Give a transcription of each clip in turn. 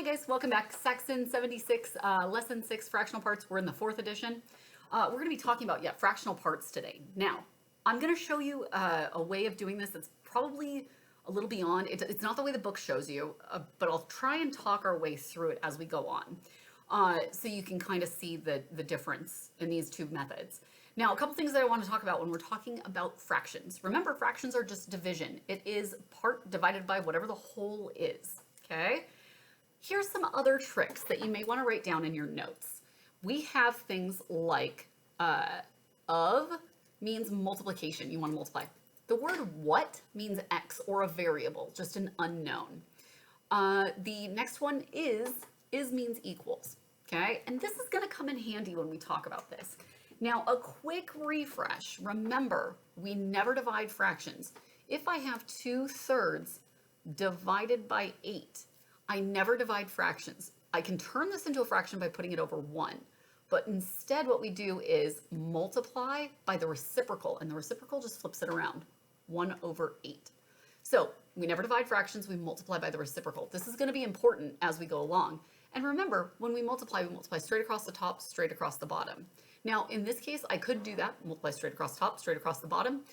guys, welcome back. Saxon 76, lesson 6, fractional parts. We're in the 4th edition. We're going to be talking about, fractional parts today. Now, I'm going to show you a way of doing this that's probably a little beyond. It's not the way the book shows you, but I'll try and talk our way through it as we go on. So you can kind of see the difference in these two methods. Now, a couple things that I want to talk about when we're talking about fractions. Remember, fractions are just division. It is part divided by whatever the whole is, okay? Here's some other tricks that you may want to write down in your notes. We have things like of means multiplication. You want to multiply. The word what means x or a variable, just an unknown. The next one is means equals, okay? And this is going to come in handy when we talk about this. Now, a quick refresh. Remember, we never divide fractions. If I have 2/3 divided by 8, I never divide fractions. I can turn this into a fraction by putting it over 1. But instead, what we do is multiply by the reciprocal, and the reciprocal just flips it around, 1/8. So we never divide fractions, we multiply by the reciprocal. This is going to be important as we go along. And remember, when we multiply straight across the top, straight across the bottom. Now, in this case, I could do that, multiply straight across the top, straight across the bottom,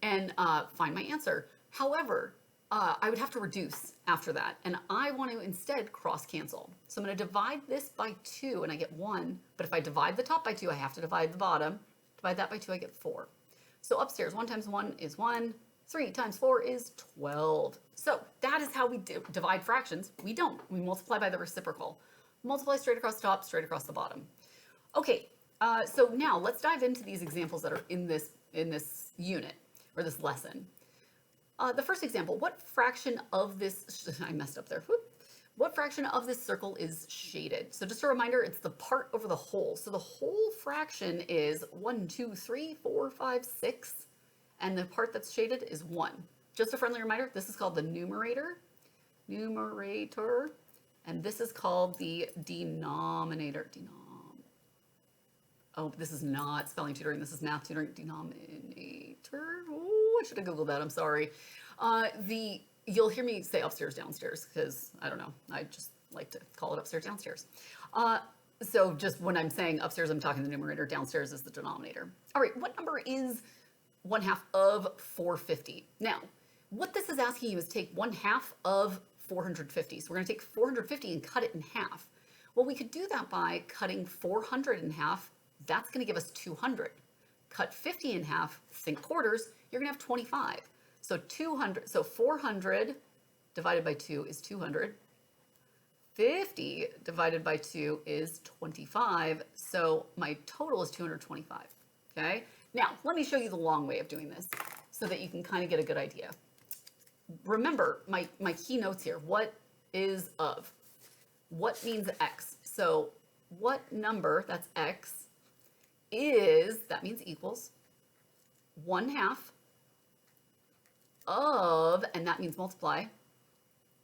and find my answer. However, I would have to reduce after that, and I want to instead cross cancel. So I'm going to divide this by 2, and I get 1, but if I divide the top by 2, I have to divide the bottom. Divide that by 2, I get 4. So upstairs, 1 times 1 is 1, 3 times 4 is 12. So that is how we divide fractions. We don't. We multiply by the reciprocal. Multiply straight across the top, straight across the bottom. Okay, so now let's dive into these examples that are in this unit, or this lesson. The first example, what fraction of this, I messed up there. Whoop. What fraction of this circle is shaded? So just a reminder, it's the part over the whole. So the whole fraction is 1, 2, 3, 4, 5, 6, and the part that's shaded is 1. Just a friendly reminder, this is called the numerator, and this is called the denominator. Oh, this is not spelling tutoring, this is math tutoring. Denominator, oh, I should have Googled that, I'm sorry. You'll hear me say upstairs, downstairs, because I don't know, I just like to call it upstairs, downstairs. So just when I'm saying upstairs, I'm talking the numerator, downstairs is the denominator. All right, what number is 1/2 of 450? Now, what this is asking you is take 1/2 of 450. So we're gonna take 450 and cut it in half. Well, we could do that by cutting 400 in half. That's going to give us 200. Cut 50 in half, think quarters, you're going to have 25. So 400 divided by 2 is 200. 50 divided by 2 is 25. So my total is 225. Okay? Now, let me show you the long way of doing this so that you can kind of get a good idea. Remember my key notes here. What is of? What means x? So what number, that's x, is, that means equals, 1/2 of, and that means multiply,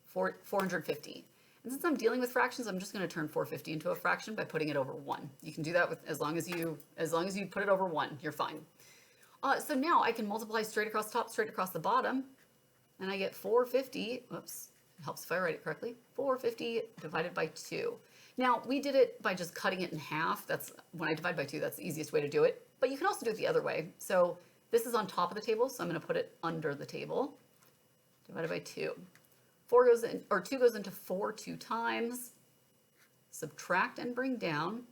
450. And since I'm dealing with fractions, I'm just going to turn 450 into a fraction by putting it over 1. You can do that with as long as you put it over 1, you're fine. So now I can multiply straight across the top, straight across the bottom, and I get 450, oops, it helps if I write it correctly, 450 divided by 2. Now, we did it by just cutting it in half. That's when I divide by 2, that's the easiest way to do it. But you can also do it the other way. So this is on top of the table, so I'm going to put it under the table. Divided by 2. 2 goes into 4 2 times. Subtract and bring down.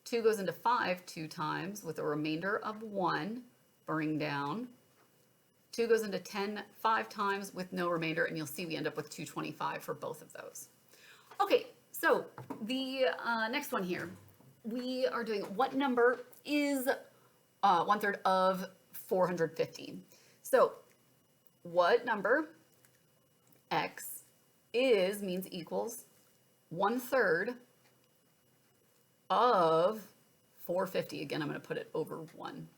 2 goes into 5 2 times with a remainder of 1. Bring down. 2 goes into 10 5 times with no remainder, and you'll see we end up with 225 for both of those. Okay. So the next one here, we are doing what number is 1/3 of 450. So what number, x, is means equals 1/3 of 450. Again, I'm going to put it over 1.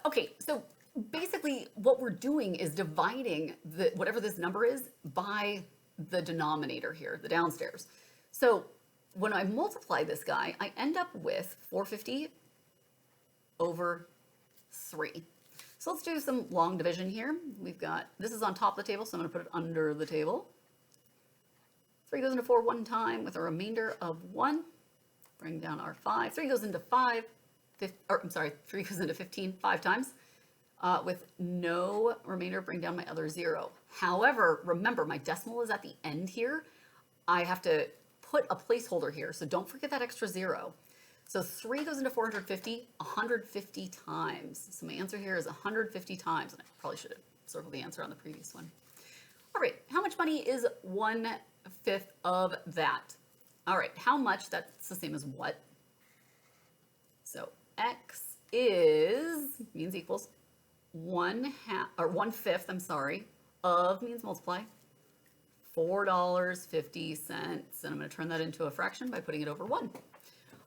Okay, so basically what we're doing is dividing whatever this number is by the denominator here, the downstairs. So when I multiply this guy, I end up with 450 over 3. So let's do some long division here. We've got, this is on top of the table, so I'm going to put it under the table. 3 goes into 4 one time with a remainder of 1. Bring down our 5. 3 goes into 5. 3 goes into 15 5 times. With no remainder, bring down my other 0. However, remember, my decimal is at the end here. I have to put a placeholder here, so don't forget that extra 0. So 3 goes into 450, 150 times. So my answer here is 150 times, and I probably should have circled the answer on the previous one. All right, how much money is 1/5 of that? All right, how much, that's the same as what? So x means equals 1/5, I'm sorry, of means multiply, $4.50, and I'm going to turn that into a fraction by putting it over 1.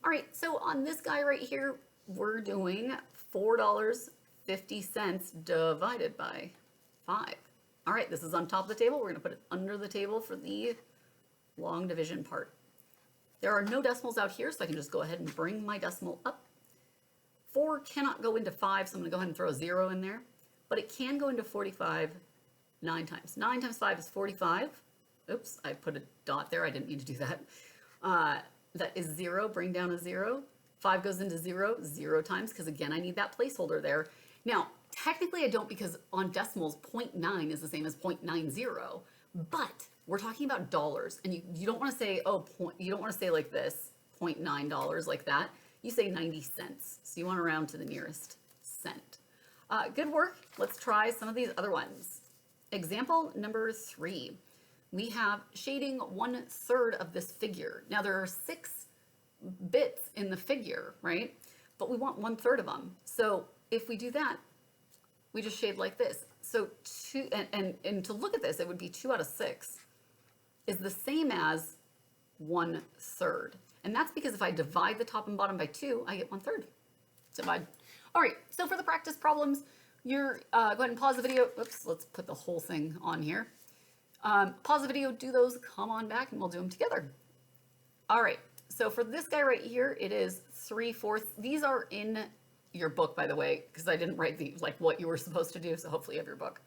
All right, so on this guy right here, we're doing $4.50 divided by 5. All right, this is on top of the table. We're going to put it under the table for the long division part. There are no decimals out here, so I can just go ahead and bring my decimal up. 4 cannot go into 5, so I'm going to go ahead and throw a 0 in there. But it can go into 45 9 times. 9 times 5 is 45. Oops, I put a dot there. I didn't mean to do that. That is 0. Bring down a 0. 5 goes into 0 0 times, because again, I need that placeholder there. Now, technically I don't, because on decimals, 0.9 is the same as 0.90. But we're talking about dollars, and you don't want to say, you don't want to say like this, $0.9 like that. You say 90 cents. So you want to round to the nearest cent. Good work. Let's try some of these other ones. Example number 3. We have shading 1/3 of this figure. Now there are 6 bits in the figure, right? But we want 1/3 of them. So if we do that, we just shade like this. So and to look at this, it would be 2 out of 6 is the same as 1/3. And that's because if I divide the top and bottom by 2, I get 1/3. Divide. All right, so for the practice problems, you're go ahead and pause the video. Oops, let's put the whole thing on here. Pause the video, do those, come on back, and we'll do them together. All right, so for this guy right here, it is 3/4. These are in your book, by the way, because I didn't write the what you were supposed to do, so hopefully you have your book.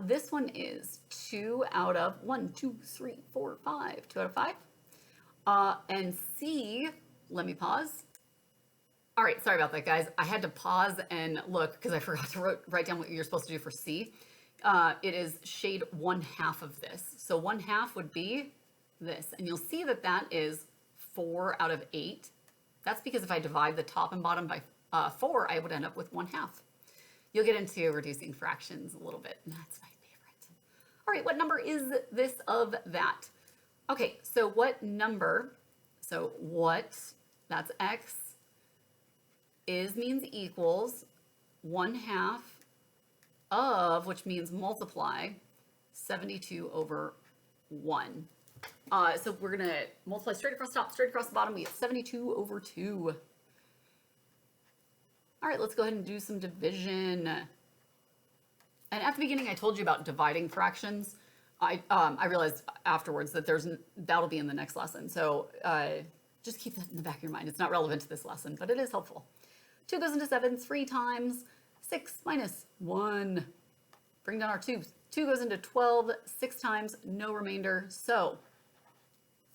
This one is 2 out of 1, 2, 3, 4, 5. 2 out of 5. And C, let me pause. All right, sorry about that, guys. I had to pause and look because I forgot to write down what you're supposed to do for C. It is shade 1/2 of this. So 1/2 would be this. And you'll see that that is 4 out of 8. That's because if I divide the top and bottom by 4, I would end up with 1/2. You'll get into reducing fractions a little bit, and that's my favorite. All right, what number is this of that? Okay, so what number, so what, that's x, is means equals 1/2 of, which means multiply, 72 over 1. So we're going to multiply straight across the top, straight across the bottom. We get 72 over 2. All right, let's go ahead and do some division. And at the beginning, I told you about dividing fractions. I realized afterwards that that'll be in the next lesson. So just keep that in the back of your mind. It's not relevant to this lesson, but it is helpful. 2 goes into 7 3 times. 6 minus 1. Bring down our 2. 2 goes into 12 6 times. No remainder. So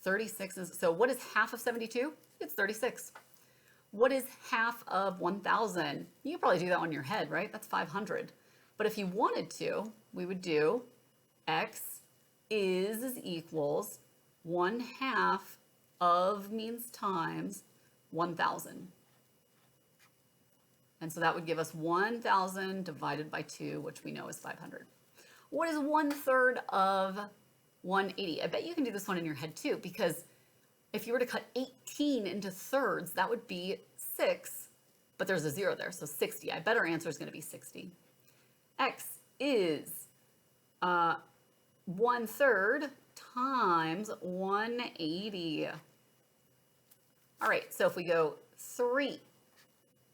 36 is, so what is half of 72? It's 36. What is half of 1,000? You can probably do that one in your head, right? That's 500. But if you wanted to, we would do x is equals 1/2 of means times 1,000. And so that would give us 1,000 divided by 2, which we know is 500. What is 1/3 of 180? I bet you can do this one in your head too, because if you were to cut 18 into thirds, that would be 6, but there's a 0 there, so 60. I bet our answer is going to be 60. X is 1/3 times 180. All right, so if we go 3,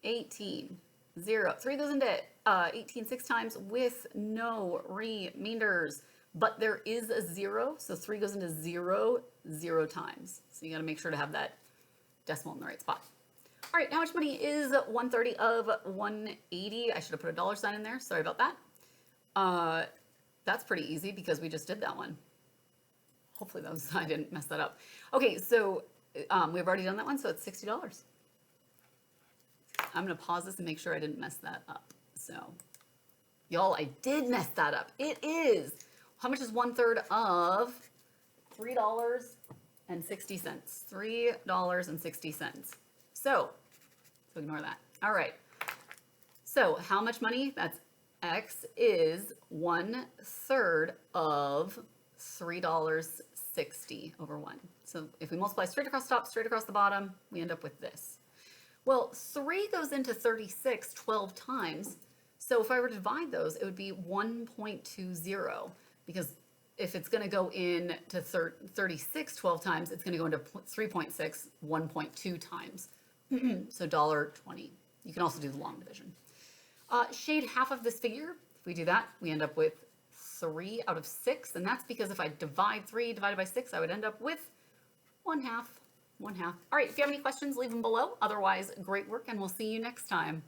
18, 0. 3 goes into 18 6 times with no remainders, but there is a 0, so 3 goes into 0 0 times. So you got to make sure to have that decimal in the right spot. All right, how much money is 1/30 of 180? I should have put a dollar sign in there. Sorry about that. That's pretty easy because we just did that one. Hopefully I didn't mess that up. Okay, so we've already done that one, so it's $60. I'm gonna pause this and make sure I didn't mess that up. So, y'all, I did mess that up. It is, how much is 1/3 of $3.60? $3.60. So ignore that. All right. So how much money? That's X is 1/3 of $3.60 over 1. So if we multiply straight across the top, straight across the bottom, we end up with this. Well, 3 goes into 36 12 times. So if I were to divide those, it would be 1.20, because if it's going to go into 36 12 times, it's going to go into 3.6 1.2 times. So $1.20. You can also do the long division. Shade half of this figure. If we do that, we end up with 3 out of 6. And that's because if I divide 3 divided by 6, I would end up with 1/2. 1/2. All right, if you have any questions, leave them below. Otherwise, great work, and we'll see you next time.